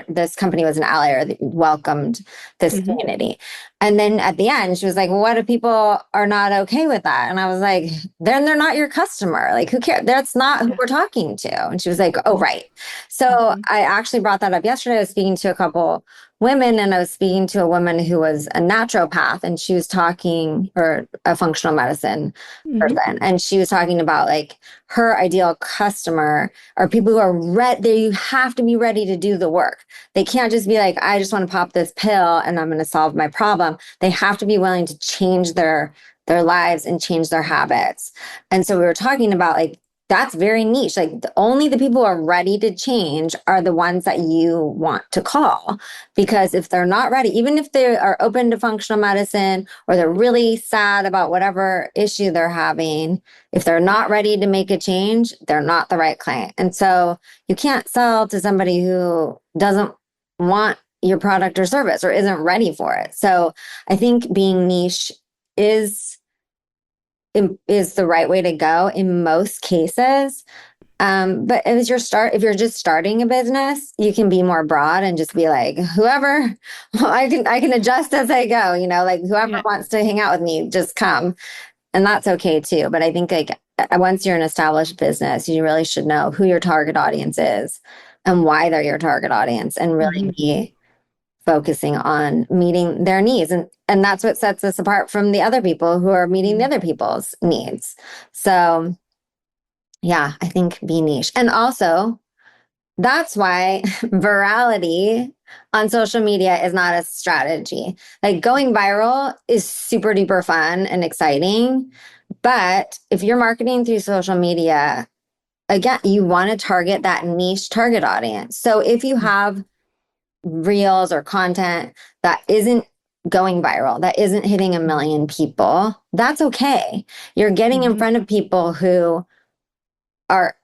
this company was an ally or welcomed this community. And then at the end, she was like, well, what if people are not okay with that? And I was like, then they're not your customer. Like, who cares? That's not who we're talking to. And she was like, oh, right. So I actually brought that up yesterday. I was speaking to a couple women, and I was speaking to a woman who was a naturopath, and she was talking, or a functional medicine person. And she was talking about like her ideal customer are people who are you have to be ready to do the work. They can't just be like, I just want to pop this pill and I'm going to solve my problem. They have to be willing to change their lives and change their habits. And so we were talking about like, that's very niche. Like only the people who are ready to change are the ones that you want to call. Because if they're not ready, even if they are open to functional medicine or they're really sad about whatever issue they're having, if they're not ready to make a change, they're not the right client. And so you can't sell to somebody who doesn't want your product or service or isn't ready for it. So I think being niche is the right way to go in most cases. But if you're just starting a business, you can be more broad and just be like, whoever, I can adjust as I go, like whoever wants to hang out with me, just come. And that's okay too. But I think like once you're an established business, you really should know who your target audience is and why they're your target audience, and really be focusing on meeting their needs. And that's what sets us apart from the other people who are meeting the other people's needs. So yeah, I think be niche. And also that's why virality on social media is not a strategy. Like going viral is super duper fun and exciting. But if you're marketing through social media, again, you want to target that niche target audience. So if you have reels or content that isn't going viral, that isn't hitting a million people, that's okay. You're getting in front of people who are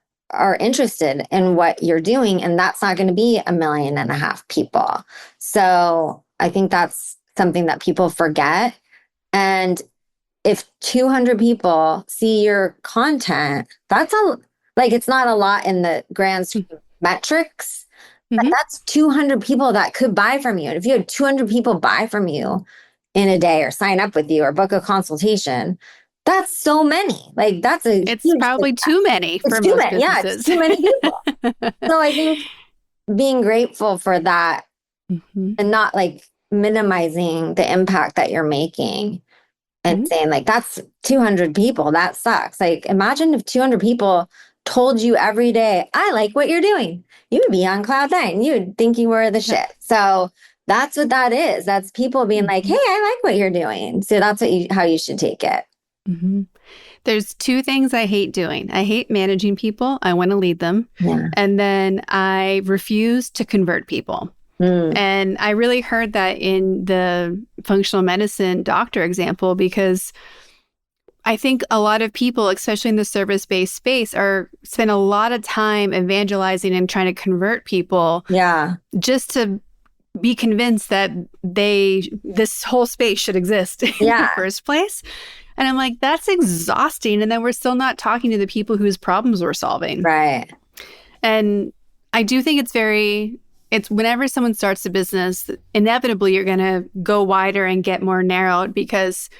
interested in what you're doing, and that's not going to be 1.5 million people. So I think that's something that people forget. And if 200 people see your content, that's it's not a lot in the grand metrics, but that's 200 people that could buy from you. And if you had 200 people buy from you in a day or sign up with you or book a consultation, that's so many. Like it's probably too many for most businesses. Yeah, it's too many people. So I think being grateful for that and not like minimizing the impact that you're making and saying like, that's 200 people. That sucks. Like imagine if 200 people told you every day, I like what you're doing. You would be on cloud nine. You would think you were the shit. So that's what that is. That's people being like, hey, I like what you're doing. So that's how you should take it. There's two things I hate doing. I hate managing people. I want to lead them. Yeah. And then I refuse to convert people. And I really heard that in the functional medicine doctor example, because I think a lot of people, especially in the service-based space, spend a lot of time evangelizing and trying to convert people. Yeah. Just to be convinced that this whole space should exist in the first place. And I'm like, that's exhausting. And then we're still not talking to the people whose problems we're solving. Right. And I do think it's whenever someone starts a business, inevitably you're going to go wider and get more narrowed because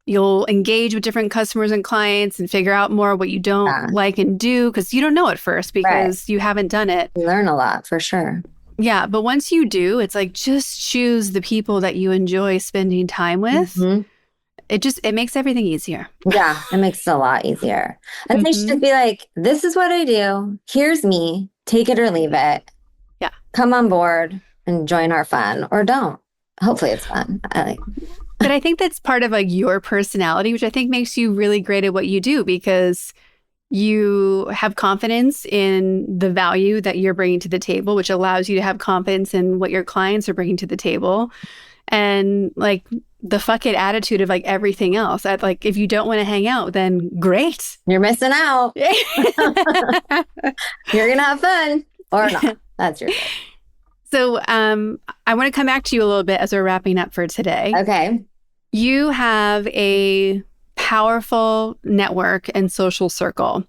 you'll engage with different customers and clients and figure out more what you don't like and do because you don't know at first because you haven't done it. You learn a lot for sure. Yeah. But once you do, it's like just choose the people that you enjoy spending time with. It makes everything easier. Yeah, it makes it a lot easier. And they should just be like, this is what I do. Here's me. Take it or leave it. Yeah. Come on board and join our fun or don't. Hopefully it's fun. But I think that's part of like your personality, which I think makes you really great at what you do because you have confidence in the value that you're bringing to the table, which allows you to have confidence in what your clients are bringing to the table. And like the fuck it attitude of like everything else. Like if you don't want to hang out, then great. You're missing out. You're going to have fun or not. That's your thing. So I want to come back to you a little bit as we're wrapping up for today. Okay. You have a powerful network and social circle.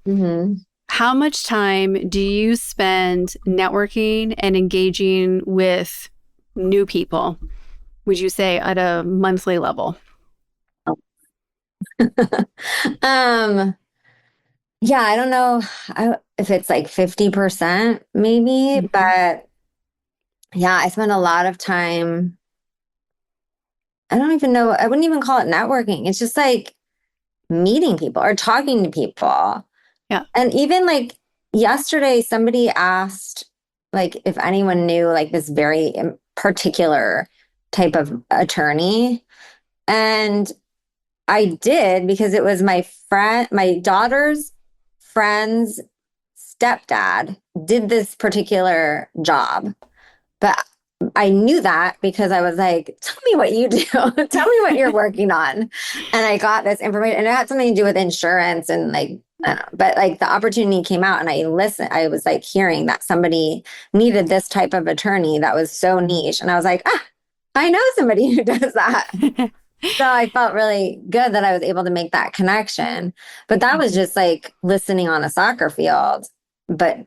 How much time do you spend networking and engaging with new people, would you say, at a monthly level? Yeah, I don't know if it's like 50% maybe, but yeah, I spend a lot of time. I don't even know. I wouldn't even call it networking. It's just like meeting people or talking to people. Yeah. And even like yesterday, somebody asked like if anyone knew like this very particular type of attorney. And I did because it was my daughter's friend's stepdad did this particular job. But I knew that because I was like, tell me what you do. Tell me what you're working on. And I got this information and it had something to do with insurance and like, I don't know, but like the opportunity came out and I listened. I was like hearing that somebody needed this type of attorney that was so niche. And I was like, I know somebody who does that. So I felt really good that I was able to make that connection. But that was just like listening on a soccer field, but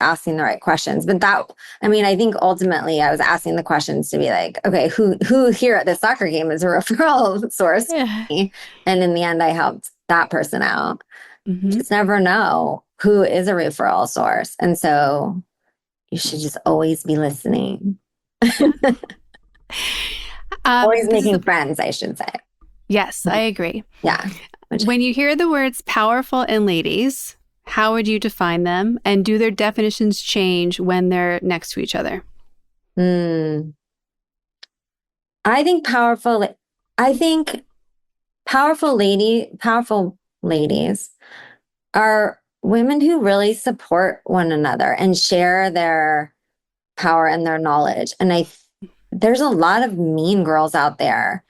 asking the right questions. But I think ultimately I was asking the questions to be like, okay, who here at this soccer game is a referral source for me? And in the end, I helped that person out. Just never know who is a referral source. And so you should just always be listening. Always making friends, I should say. Yes, I agree. Yeah. When you hear the words powerful and ladies, how would you define them? And do their definitions change when they're next to each other? Hmm. I think I think powerful ladies are women who really support one another and share their power and their knowledge. And there's a lot of mean girls out there.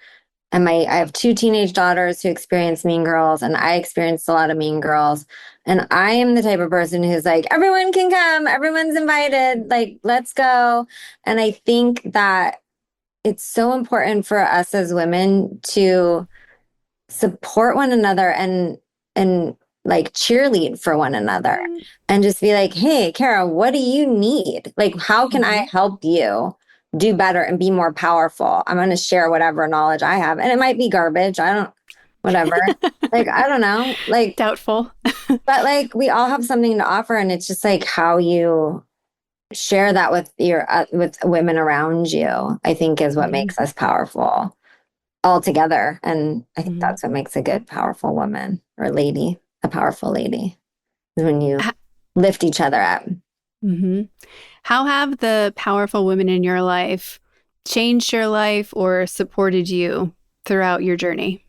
And I have two teenage daughters who experience mean girls, and I experienced a lot of mean girls. And I am the type of person who's like, everyone can come, everyone's invited, like, let's go. And I think that it's so important for us as women to support one another and like cheerlead for one another and just be like, hey, Kara, what do you need? Like, how can I help you do better and be more powerful? I'm going to share whatever knowledge I have. And it might be garbage. Whatever. Like, I don't know. Like, doubtful. but like, we all have something to offer. And it's just like how you share that with with women around you, I think is what makes us powerful all together. And I think that's what makes a good, powerful woman or lady, a powerful lady, is when you lift each other up. How have the powerful women in your life changed your life or supported you throughout your journey?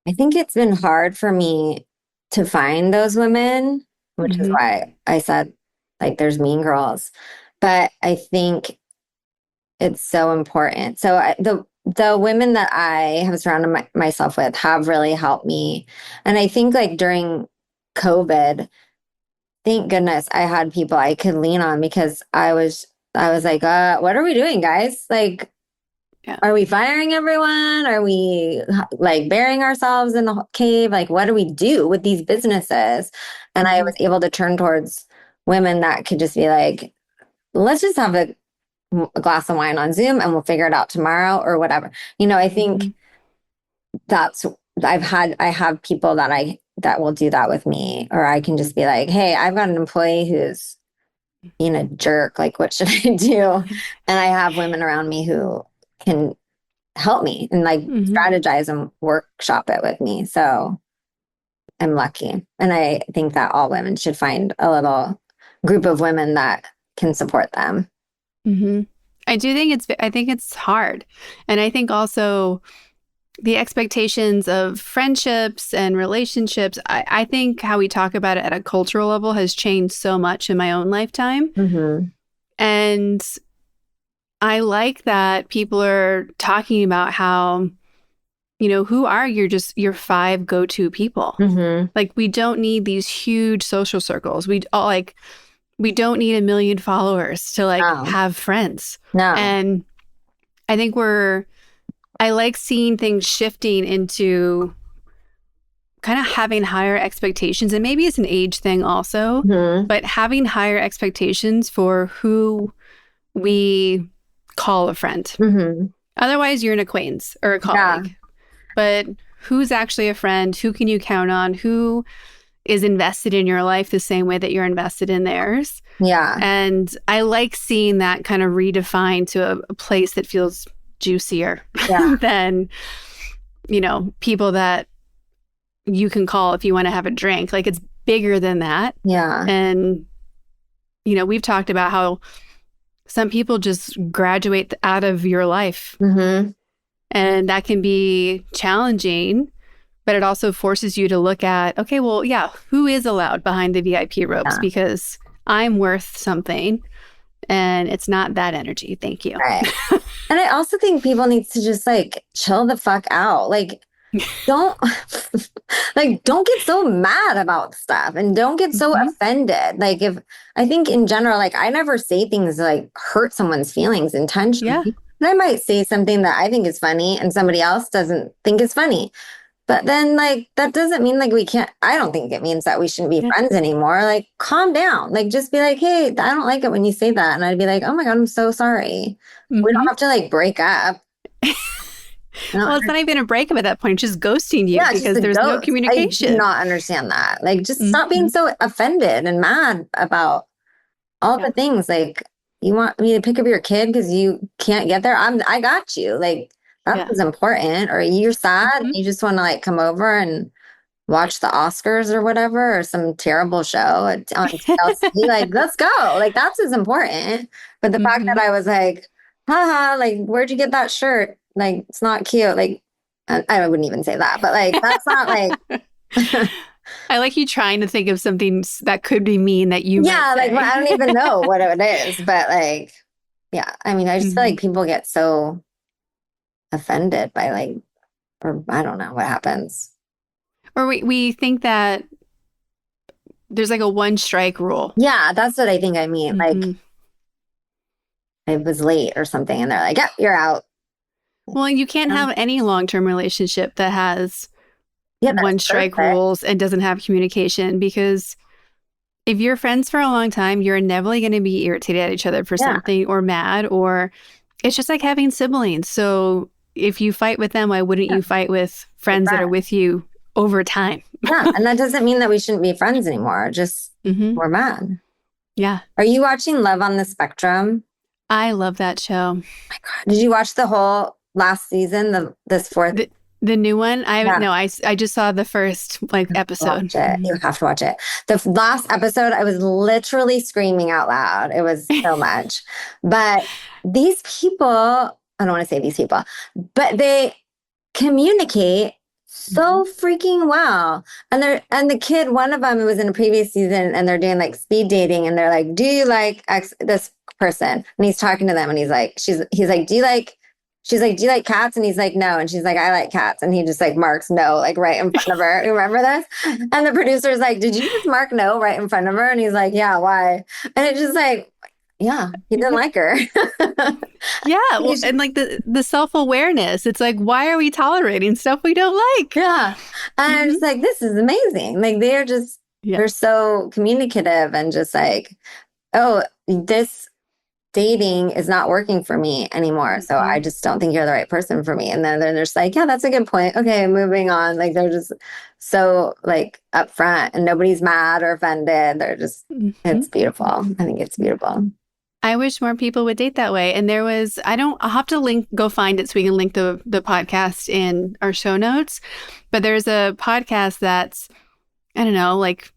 I think it's been hard for me to find those women, which is why I said, like, there's mean girls. But I think it's so important. So the women that I have surrounded myself with have really helped me. And I think like during COVID, thank goodness I had people I could lean on, because I was like, what are we doing, guys? Like, are we firing everyone? Are we like burying ourselves in the cave? Like, what do we do with these businesses? And I was able to turn towards women that could just be like, let's just have a glass of wine on Zoom and we'll figure it out tomorrow or whatever. I think I have people that will do that with me, or I can just be like, hey, I've got an employee who's being a jerk. Like, what should I do? And I have women around me who can help me and like strategize and workshop it with me. So I'm lucky. And I think that all women should find a little group of women that can support them. I think it's hard. And I think also the expectations of friendships and relationships, I think how we talk about it at a cultural level has changed so much in my own lifetime. And I like that people are talking about how, who are your 5 go-to people? Like, we don't need these huge social circles. We don't need 1 million followers to have friends. No. And I think I like seeing things shifting into kind of having higher expectations. And maybe it's an age thing also, but having higher expectations for who we call a friend. Otherwise, you're an acquaintance or a colleague. Yeah. But who's actually a friend? Who can you count on? Who is invested in your life the same way that you're invested in theirs? Yeah. And I like seeing that kind of redefined to a place that feels juicier than, people that you can call if you want to have a drink. Like, it's bigger than that. Yeah. And, we've talked about how some people just graduate out of your life. And that can be challenging, but it also forces you to look at, okay, well, yeah, who is allowed behind the VIP ropes? Yeah. Because I'm worth something and it's not that energy. Thank you. Right. And I also think people need to just like chill the fuck out. Like, don't get so mad about stuff and don't get so offended. Like, I think in general, like, I never say things like hurt someone's feelings intentionally. And I might say something that I think is funny and somebody else doesn't think is funny. But then, like, that doesn't mean like I don't think it means that we shouldn't be friends anymore. Like, calm down. Like, just be like, hey, I don't like it when you say that. And I'd be like, oh my God, I'm so sorry. We don't have to like break up. Well, it's not even a breakup at that point. It's just ghosting you because there's no communication. I do not understand that. Like, just stop being so offended and mad about all the things. Like, you want me to pick up your kid because you can't get there? I got you. Like, that was important. Or you're sad and you just want to like come over and watch the Oscars or whatever, or some terrible show on TLC. Like, let's go. Like, that's as important. But the fact that Mm-hmm. I was like, haha, like, where'd you get that shirt? Like, it's not cute. Like, I wouldn't even say that, but like, that's not like, I like you trying to think of something that could be mean that you might yeah, like, well, say. I don't even know what it is, but like, yeah, I mean, I just feel Hmm. like people get so offended by like, or I don't know what happens. Or we think that there's like a one strike rule. Yeah, that's what I think I mean. Like, Hmm. I was late or something, and they're like, "Yep, you're out." Well, you can't have any long-term relationship that has Yeah, one that's strike perfect. rules and doesn't have communication because if you're friends for a long time, you're inevitably going to be irritated at each other for Yeah, something or mad, or it's just like having siblings. So if you fight with them, why wouldn't yeah, you fight with with friends that are that. with you over time? Yeah, and that doesn't mean that we shouldn't be friends anymore. Just Hmm. we're mad. Yeah. Are you watching Love on the Spectrum? I love that show. My God, did you watch the whole last season? This fourth? The new one, I haven't, Yeah, no, I just saw the first like episode. watch it. You have to watch it. Last episode, I was literally screaming out loud. It was so much. But these people, I don't want to say these people, but they communicate Mhm. so freaking well. And the kid, one of them was in a previous season and they're doing like speed dating and they're like, "Do you like this person?" And he's talking to them and he's like, "Do you like," she's like, "Do you like cats?" And he's like, "No." And she's like, "I like cats." And he just like marks no, like right in front of her. You remember this? And the producer's like, "Did you just mark no right in front of her?" And he's like, "Yeah, why?" And it's just like, yeah, he didn't like her. Yeah, well, and like the self-awareness. It's like, why are we tolerating stuff we don't like? Yeah. And I'm Hmm. just like, this is amazing. Like Yeah. they're so communicative and just like, oh, this dating is not working for me anymore. So I Hmm. just don't think you're the right person for me. And then they're just like, yeah, that's a good point. Okay, moving on. Like they're just so like upfront and nobody's mad or offended. Hmm. It's beautiful. I think it's beautiful. I wish more people would date that way. And there was, I'll have to go find it so we can link the podcast in our show notes. But there's a podcast that's, I don't know, like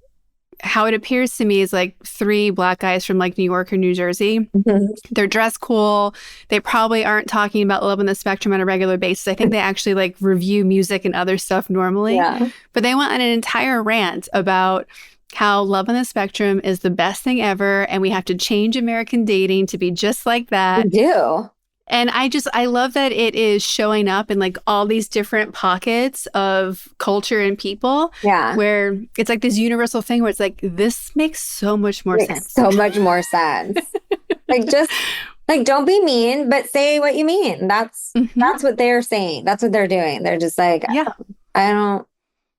how it appears to me is like three Black guys from like New York or New Jersey. Mhm. They're dressed cool. They probably aren't talking about Love on the Spectrum on a regular basis. I think they actually like review music and other stuff normally. Yeah. But they went on an entire rant about how Love on the Spectrum is the best thing ever and we have to change American dating to be just like We that. do. And I love that it is showing up in like all these different pockets of culture and people Yeah. where it's like this universal thing where it's like, this makes so much more Makes sense. so much more sense. Like just like don't be mean, but say what you mean. Hmm. That's what they're saying. That's what they're doing. They're just like, Yeah. I don't,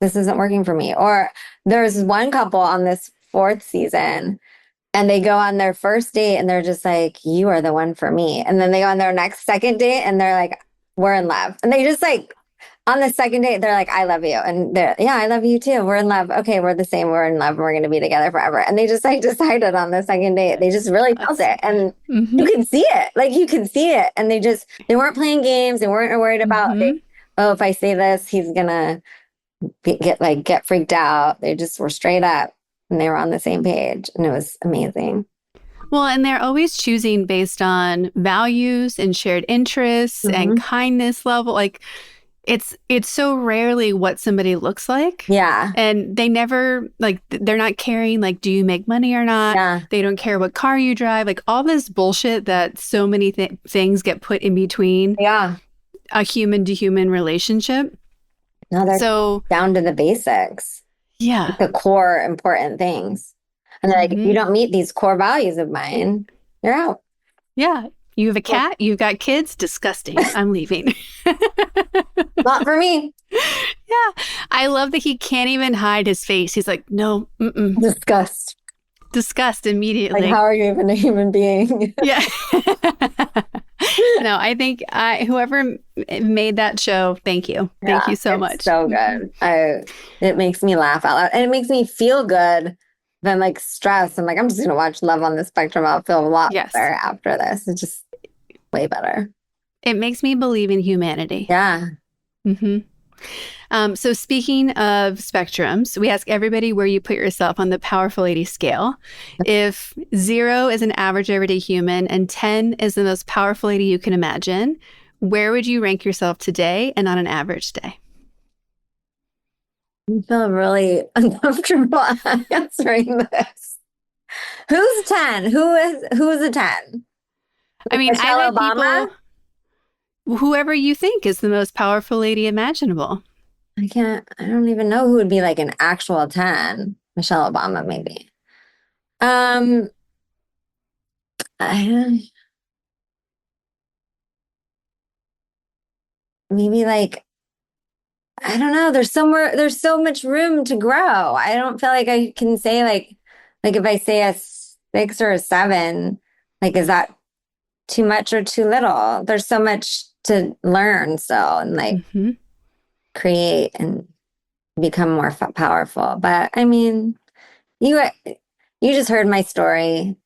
this isn't working for me. Or there's one couple on this fourth season and they go on their first date and they're just like, you are the one for me. And then they go on their next second date and they're like, we're in love. And they just like on the second date, they're like, I love you. And they're, yeah, I love you too. We're in love. Okay, we're the same. We're in love. We're going to be together forever. And they just like decided on the second date. They just really felt That's, it. And hmm you can see it. Like you can see it. And they weren't playing games. They weren't worried about, like, hmm oh, if I say this, he's going to get freaked out. They just were straight up and they were on the same page. And it was amazing. Well, and they're always choosing based on values and shared interests and Hmm. kindness level. Like it's so rarely what somebody looks like. Yeah. And they never like they're not caring like do you make money or not. Yeah. They don't care what car you drive. Like all this bullshit that so many things get put in between Yeah. a human to human relationship. No, they're So, down to the basics, yeah. the core important things. And they're like, if you Hmm. don't meet these core values of mine, you're out. Yeah. You have a Well, cat, you've got kids, disgusting. I'm leaving. not for me. Yeah. I love that he can't even hide his face. He's like, no, Disgust. disgust Like, immediately. how are you even a human being? Yeah. No, I think whoever made that show, thank you. Thank Yeah, you so it's much. so Mhm. good. It makes me laugh out loud and it makes me feel good than like stress. I'm like, I'm just gonna watch Love on the Spectrum. I'll feel a lot Yes. better after this. It's just way better. It makes me believe in humanity. Yeah. Hmm. So speaking of spectrums, we ask everybody where you put yourself on the Powerful Lady scale. If 0 is an average everyday human and 10 is the most powerful lady you can imagine, where would you rank yourself today and on an average day? I feel really uncomfortable answering this. Who's 10? Who's a 10? I mean, Michelle I've had Obama? people, whoever you think is the most powerful lady imaginable. I don't even know who would be like an actual 10. Michelle Obama, maybe. Um, I, maybe like, I don't know. There's so much room to grow. I don't feel like I can say like if I say a 6 or a 7, like, is that too much or too little? There's so much to learn still and like create and become more powerful. But I mean, you just heard my story.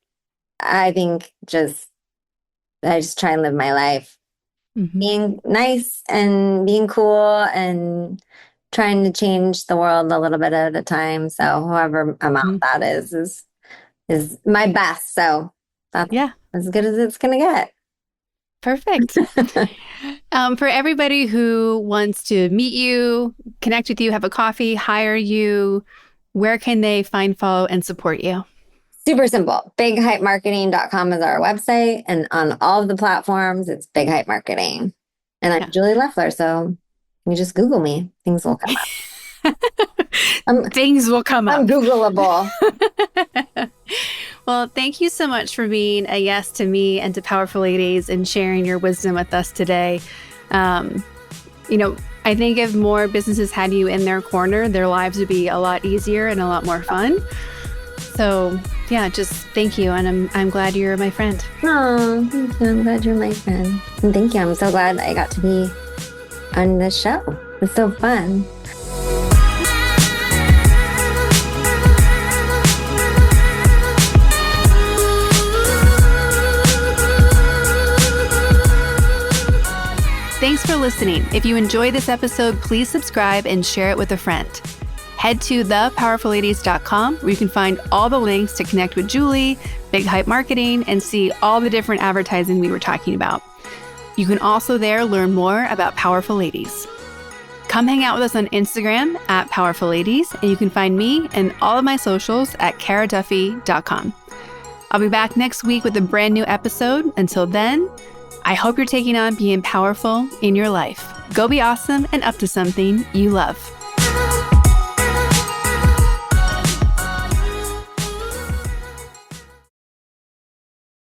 I think I just try and live my life being nice and being cool and trying to change the world a little bit at a time. So however amount that is my best. So that's as good as it's gonna get. Perfect. For everybody who wants to meet you, connect with you, have a coffee, hire you, where can they find, follow, and support you? Super simple. BigHypeMarketing.com is our website. And on all of the platforms, it's Big Hype Marketing. And I'm Julie Leffler. So you just Google me. Things will come up. Things will come up. I'm Googleable. Well, thank you so much for being a yes to me and to Powerful Ladies and sharing your wisdom with us today. I think if more businesses had you in their corner, their lives would be a lot easier and a lot more fun. So yeah, just thank you. And I'm glad you're my friend. Oh, thank you. I'm glad you're my friend. And thank you. I'm so glad I got to be on this show. It's so fun. Thanks for listening. If you enjoyed this episode, please subscribe and share it with a friend. Head to thepowerfulladies.com where you can find all the links to connect with Julie, Big Hype Marketing, and see all the different advertising we were talking about. You can also there learn more about Powerful Ladies. Come hang out with us on Instagram at Powerful Ladies, and you can find me and all of my socials at karaduffy.com. I'll be back next week with a brand new episode. Until then, I hope you're taking on being powerful in your life. Go be awesome and up to something you love.